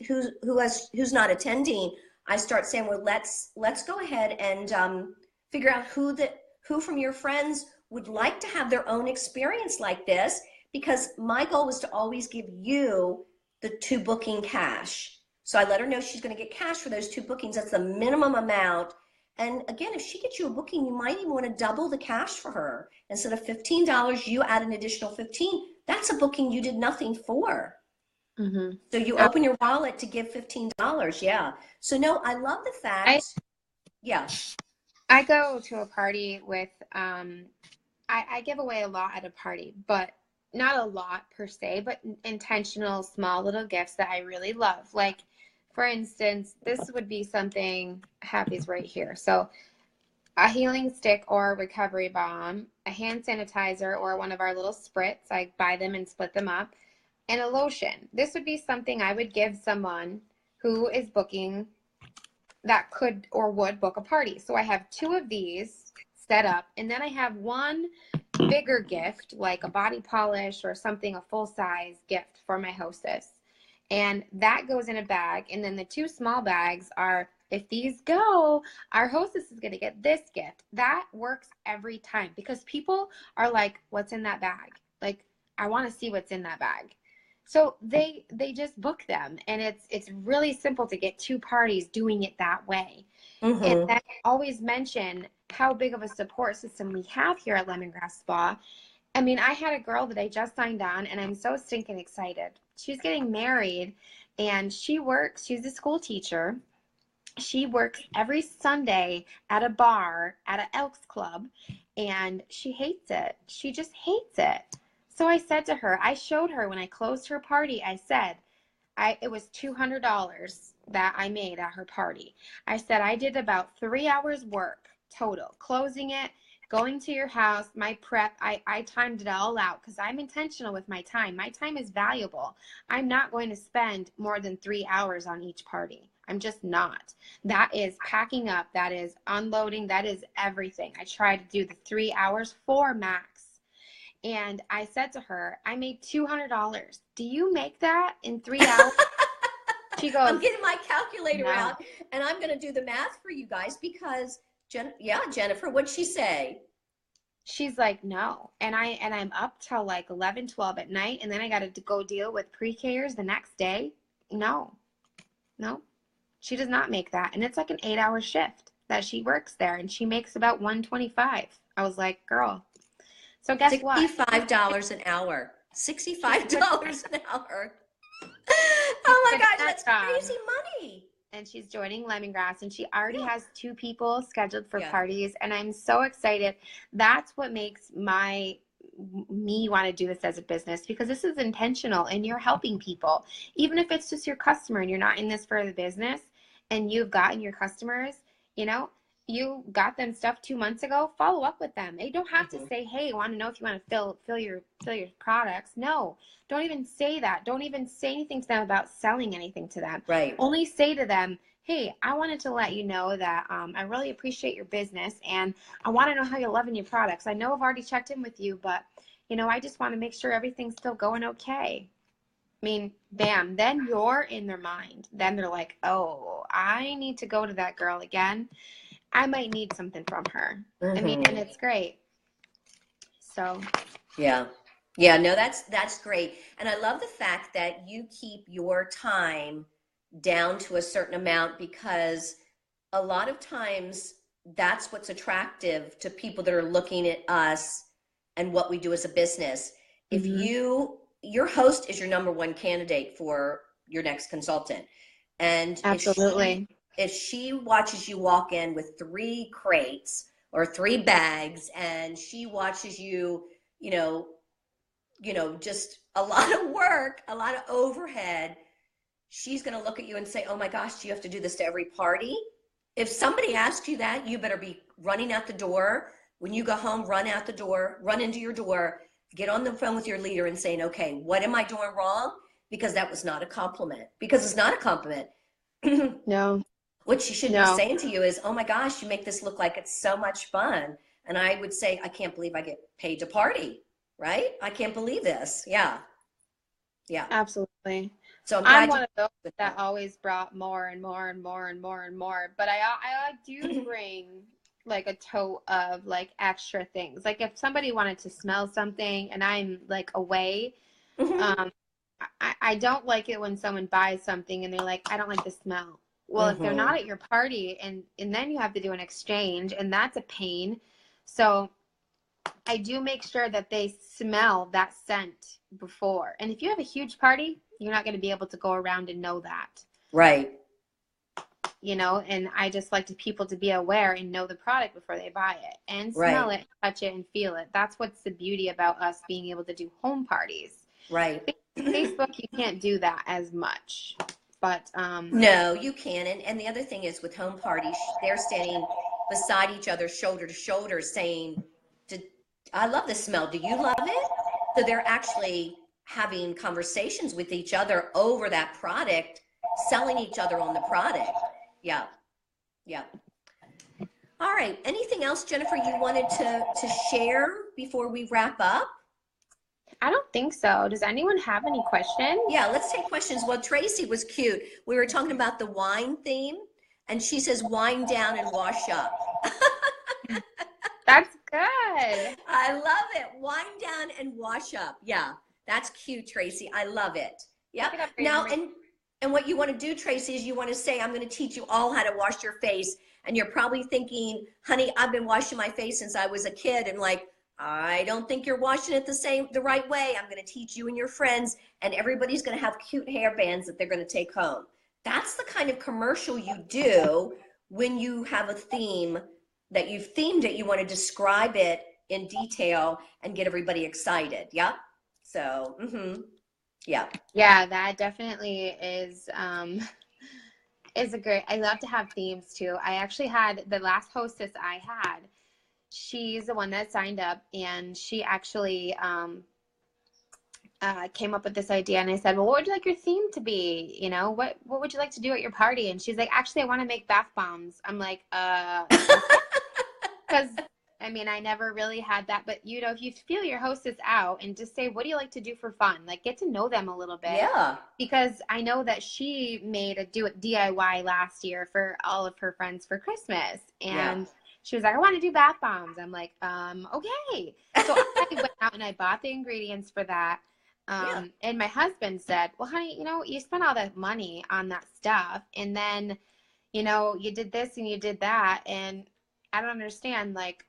A: not attending, I start saying, well, let's go ahead and figure out who from your friends would like to have their own experience like this. Because my goal was to always give you the 2 booking cash. So I let her know she's going to get cash for those 2 bookings. That's the minimum amount. And again, if she gets you a booking, you might even want to double the cash for her. Instead of $15, you add an additional $15. That's a booking you did nothing for. So you open your wallet to give $15. Yeah. So no, I love the fact. I
B: go to a party with, I give away a lot at a party, but not a lot per se, but intentional small little gifts that I really love. Like, for instance, this would be something, I have these right here. So a healing stick or a recovery balm, a hand sanitizer or one of our little spritz, I buy them and split them up, and a lotion. This would be something I would give someone who is booking, that could or would book a party. So I have 2 of these set up, and then I have one bigger gift, like a body polish or something, a full-size gift for my hostess. And that goes in a bag. And then the 2 small bags are, if these go, our hostess is going to get this gift. That works every time, because people are like, what's in that bag? Like, I want to see what's in that bag. So they just book them. And it's really simple to get 2 parties doing it that way. And I always mention how big of a support system we have here at Lemongrass Spa. I mean, I had a girl that I just signed on, and I'm so stinking excited. She's getting married, and she's a school teacher. She works every Sunday at a bar at an Elks Club, and she hates it. She just hates it. So I said to her, I showed her when I closed her party, I said, it was $200 that I made at her party. I said, I did about 3 hours work total, closing it, going to your house, my prep. I timed it all out because I'm intentional with my time. My time is valuable. I'm not going to spend more than 3 hours on each party. I'm just not. That is packing up. That is unloading. That is everything. I try to do the 3 hours for max. And I said to her, I made $200. Do you make that in 3 hours? She goes,
A: I'm getting my calculator out, and I'm going to do the math for you guys because, Jennifer, what'd she say?
B: She's like, no. And I'm up till like 11, 12 at night, and then I got to go deal with pre-Kers the next day. No. She does not make that. And it's like an 8-hour shift that she works there, and she makes about $125. I was like, girl. So guess what?
A: $65 an hour. $65 an hour.
B: She's
A: Oh my
B: quitting
A: gosh,
B: that
A: that's
B: job
A: crazy money.
B: and she's joining Lemongrass, and she already
A: Yeah.
B: has 2 people scheduled for
A: Yeah.
B: parties, and I'm so excited. That's what makes me want to do this as a business, because this is intentional and you're helping people. Even if it's just your customer and you're not in this for the business, and you've gotten your customers, you know, you got them stuff 2 months ago, follow up with them. They don't have to say, hey, I want to know if you want to fill your products. No, don't even say that. Don't even say anything to them about selling anything to them.
A: Right.
B: Only say to them, hey, I wanted to let you know that I really appreciate your business, and I want to know how you're loving your products. I know I've already checked in with you, but I just want to make sure everything's still going okay. I mean, bam, then you're in their mind. Then they're like, oh, I need to go to that girl again. I might need something from her. I mean, and it's great. So,
A: Yeah. Yeah, no, that's great. And I love the fact that you keep your time down to a certain amount, because a lot of times that's what's attractive to people that are looking at us and what we do as a business. If your host is your number one candidate for your next consultant. And
B: absolutely.
A: if she watches you walk in with 3 crates or 3 bags, and she watches you, you know, just a lot of work, a lot of overhead, she's going to look at you and say, oh my gosh, do you have to do this to every party? If somebody asks you that, you better be running out the door. When you go home, run out the door, run into your door, get on the phone with your leader and saying, okay, what am I doing wrong? Because that was not a compliment. Because it's not a compliment.
B: No,
A: What she should be
B: no.
A: saying to you is, oh my gosh, you make this look like it's so much fun. And I would say, I can't believe I get paid to party, right? I can't believe this. Yeah. Yeah.
B: Absolutely.
A: So I'm
B: I'm
A: glad you
B: one of those
A: with
B: that
A: that.
B: always brought more and more and more and more and more. But I do bring like a tote of like extra things. Like if somebody wanted to smell something and I'm like away,
A: Mm-hmm.
B: um, I don't like it when someone buys something and they're like, I don't like the smell. Well, if they're
A: Mm-hmm.
B: not at your party and then you have to do an exchange, and that's a pain. So I do make sure that they smell that scent before. And if you have a huge party, you're not going to be able to go around and know that,
A: Right.
B: and I just like people to be aware and know the product before they buy it and smell
A: Right.
B: it, touch it, and feel it. That's what's the beauty about us being able to do home parties.
A: Right.
B: Facebook, you can't do that as much, but
A: No, you can. And the other thing is, with home parties, they're standing beside each other, shoulder to shoulder, saying, I love the smell. Do you love it? So they're actually having conversations with each other over that product, selling each other on the product. Yeah. Yeah. All right. Anything else, Jennifer, you wanted to share before we wrap up?
B: I don't think so. Does anyone have any questions?
A: Yeah, let's take questions. Well, Tracy was cute. We were talking about the wine theme, and she says, wind down and wash up.
B: That's good.
A: I love it. Wind down and wash up. Yeah, that's cute, Tracy. I love it. Yep.
B: Pick it up,
A: Now,
B: Raymond.
A: and what you want to do, Tracy, is you want to say, I'm going to teach you all how to wash your face. And you're probably thinking, honey, I've been washing my face since I was a kid. And like, I don't think you're washing it the right way. I'm going to teach you and your friends, and everybody's going to have cute hair bands that they're going to take home. That's the kind of commercial you do when you have a theme that you've themed it. You want to describe it in detail and get everybody excited. Yep. So, yeah.
B: Yeah, that definitely is a great. I love to have themes too. I actually had the last hostess I had. She's the one that signed up, and she actually came up with this idea. And I said, well, what would you like your theme to be? What would you like to do at your party? And she's like, actually, I want to make bath bombs. I'm like, okay. Because I mean, I never really had that, but if you feel your hostess out and just say, what do you like to do for fun? Like, get to know them a little bit.
A: Yeah.
B: Because I know that she made a DIY last year for all of her friends for Christmas. And she was like, I want to do bath bombs. I'm like, okay. So I went out and I bought the ingredients for that. And my husband said, well, honey, you spent all that money on that stuff. And then, you did this and you did that. And I don't understand, like,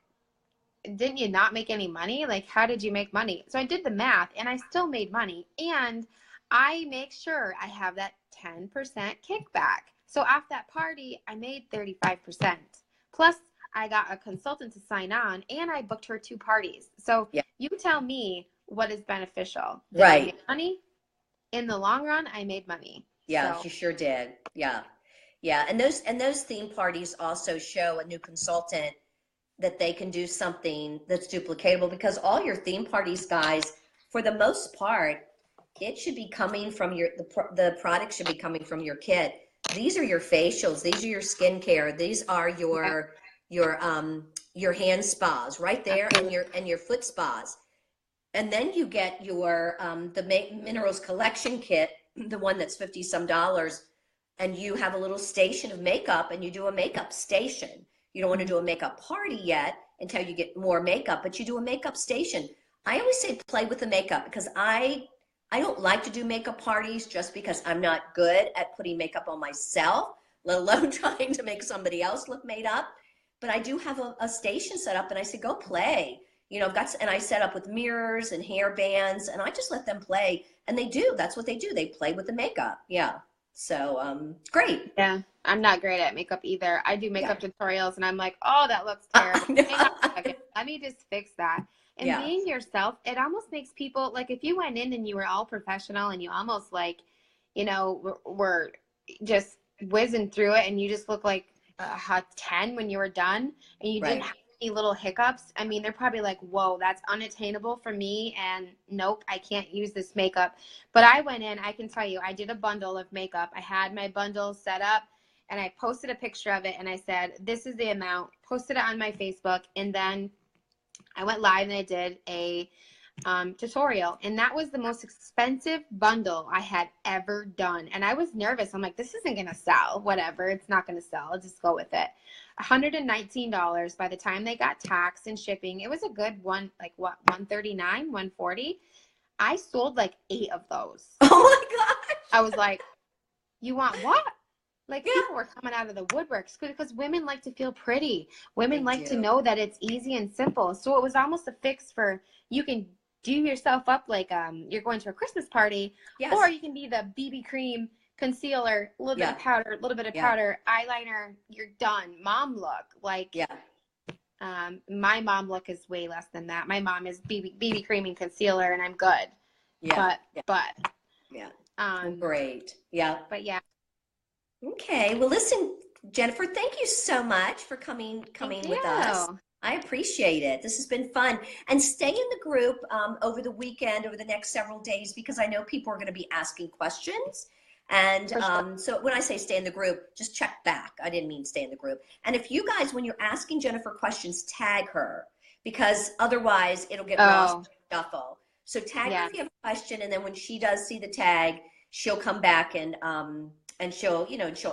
B: didn't you not make any money? Like, how did you make money? So I did the math and I still made money. And I make sure I have that 10% kickback. So off that party, I made 35%. Plus, I got a consultant to sign on and I booked her 2 parties. So
A: Yeah.
B: you tell me what is beneficial. Did I
A: Right.
B: make money? In the long run, I made money.
A: Yeah,
B: So
A: you sure did. Yeah. Yeah. And those theme parties also show a new consultant that they can do something that's duplicatable, because all your theme parties, guys, for the most part, it should be coming from the product should be coming from your kit. These are your facials, these are your skincare, these are
B: yeah,
A: your hand spas right there, and
B: absolutely.
A: your foot spas. And then you get your minerals collection kit, the one that's 50 some dollars, and you have a little station of makeup, and you do a makeup station. You don't want to do a makeup party yet until you get more makeup, but you do a makeup station. I always say play with the makeup, because I don't like to do makeup parties just because I'm not good at putting makeup on myself, let alone trying to make somebody else look made up. But I do have a station set up, and I say, go play. I've got, and I set up with mirrors and hair bands, and I just let them play. And they do. That's what they do. They play with the makeup. Yeah. So, great.
B: Yeah, I'm not great at makeup either. I do
A: Yeah.
B: makeup tutorials and I'm like, oh, that looks terrible. Hang on a second. Let me just fix that. And
A: Yeah.
B: being yourself, it almost makes people like if you went in and you were all professional and you almost like, were just whizzing through it and you just look like a 10 when you were done and you didn't
A: Right.
B: have any little hiccups. I mean, they're probably like, whoa, that's unattainable for me. And nope, I can't use this makeup. But I went in, I can tell you, I did a bundle of makeup. I had my bundle set up and I posted a picture of it and I said, this is the amount, posted it on my Facebook. And then I went live and I did a tutorial. And that was the most expensive bundle I had ever done. And I was nervous. I'm like, this isn't going to sell. Whatever. It's not going to sell. I'll just go with it. $119 by the time they got tax and shipping. It was a good one, like what, 139, 140. I sold like 8 of those.
A: Oh my gosh.
B: I was like, you want what? Like
A: Yeah.
B: people were coming out of the woodworks because women like to feel pretty. Women
A: They
B: like to
A: do.
B: know that it's easy and simple. So it was almost a fix for you can do yourself up like you're going to a Christmas party, or
A: Yes.
B: you can be the BB cream, concealer, a little bit
A: Yeah.
B: of powder, a little bit of
A: Yeah.
B: powder, eyeliner, you're done. Mom look. Like
A: Yeah.
B: my mom look is way less than that. My mom is BB cream and concealer and I'm good.
A: Yeah. Yeah.
B: But
A: Yeah.
B: um
A: Great. Yeah.
B: but yeah.
A: Okay. Well, listen, Jennifer, thank you so much for coming
B: Thank
A: with us.
B: you.
A: I appreciate it. This has been fun. And stay in the group over the weekend, over the next several days, because I know people are going to be asking questions. And
B: For sure.
A: so when I say stay in the group, just check back. I didn't mean stay in the group. And if you guys, when you're asking Jennifer questions, tag her, because otherwise it'll get lost in the shuffle. So tag her
B: Yeah.
A: if you have a question, and then when she does see the tag, she'll come back and she'll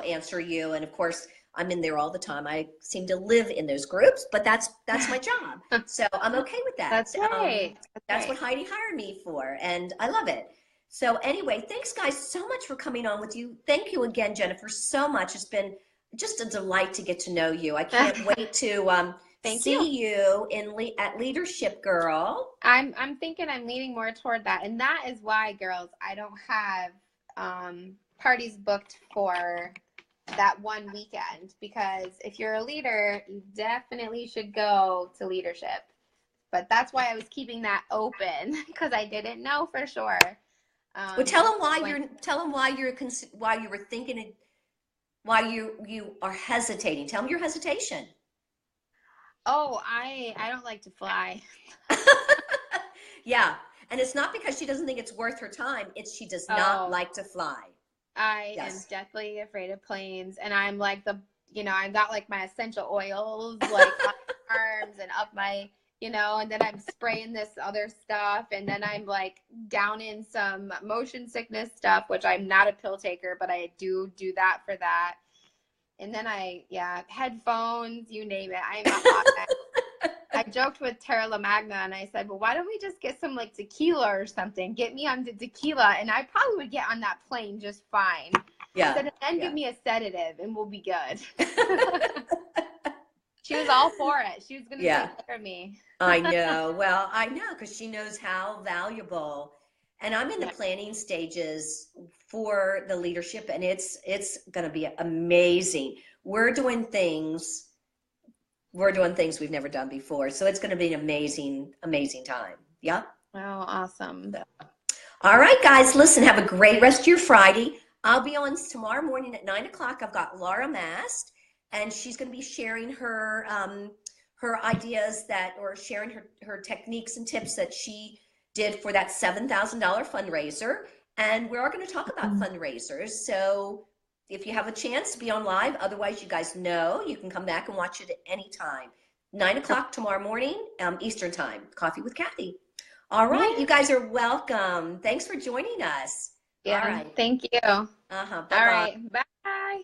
A: answer you. And of course, I'm in there all the time. I seem to live in those groups, but that's my job. So I'm okay with that.
B: That's right.
A: That's what Heidi hired me for, and I love it. So anyway, thanks guys so much for coming on with you. Thank you again, Jennifer, so much. It's been just a delight to get to know you. I can't wait to
B: Thank
A: see you at Leadership Girl.
B: I'm thinking I'm leaning more toward that. And that is why, girls, I don't have parties booked for that one weekend, because if you're a leader, you definitely should go to leadership. But that's why I was keeping that open, because I didn't know for sure.
A: Well, tell them why you were thinking, why you are hesitating. Tell them your hesitation.
B: Oh, I don't like to fly.
A: Yeah, and it's not because she doesn't think it's worth her time. It's she does not like to fly.
B: I am deathly afraid of planes, and I'm like I've got like my essential oils like on my arms and up my, and then I'm spraying this other stuff, and then I'm like down in some motion sickness stuff, which I'm not a pill taker, but I do that for that. And then headphones, you name it. I'm a hot mess. I joked with Tara LaMagna and I said, well, why don't we just get some like tequila or something? Get me on the tequila and I probably would get on that plane just fine.
A: Yeah.
B: I said, and then give me a sedative and we'll be good. She was all for it. She was going to take care of me.
A: I know. Well, I know, because she knows how valuable And I'm in the
B: Yeah.
A: planning stages for the leadership, and it's going to be amazing. We're doing things we've never done before, so it's going to be an amazing time. Yeah.
B: Oh, awesome.
A: All right, guys, listen, have a great rest of your Friday. I'll be on tomorrow morning at 9 o'clock. I've got Laura Mast, and she's going to be sharing her ideas or sharing her techniques and tips that she did for that $7,000 fundraiser. And we're going to talk about fundraisers. So if you have a chance, be on live. Otherwise, you guys know you can come back and watch it at any time. 9 o'clock tomorrow morning, Eastern time. Coffee with Kathy. All right,
B: Yeah.
A: you guys are welcome. Thanks for joining us. All
B: Yeah.
A: right.
B: Thank you.
A: Bye-bye.
B: All right. Bye.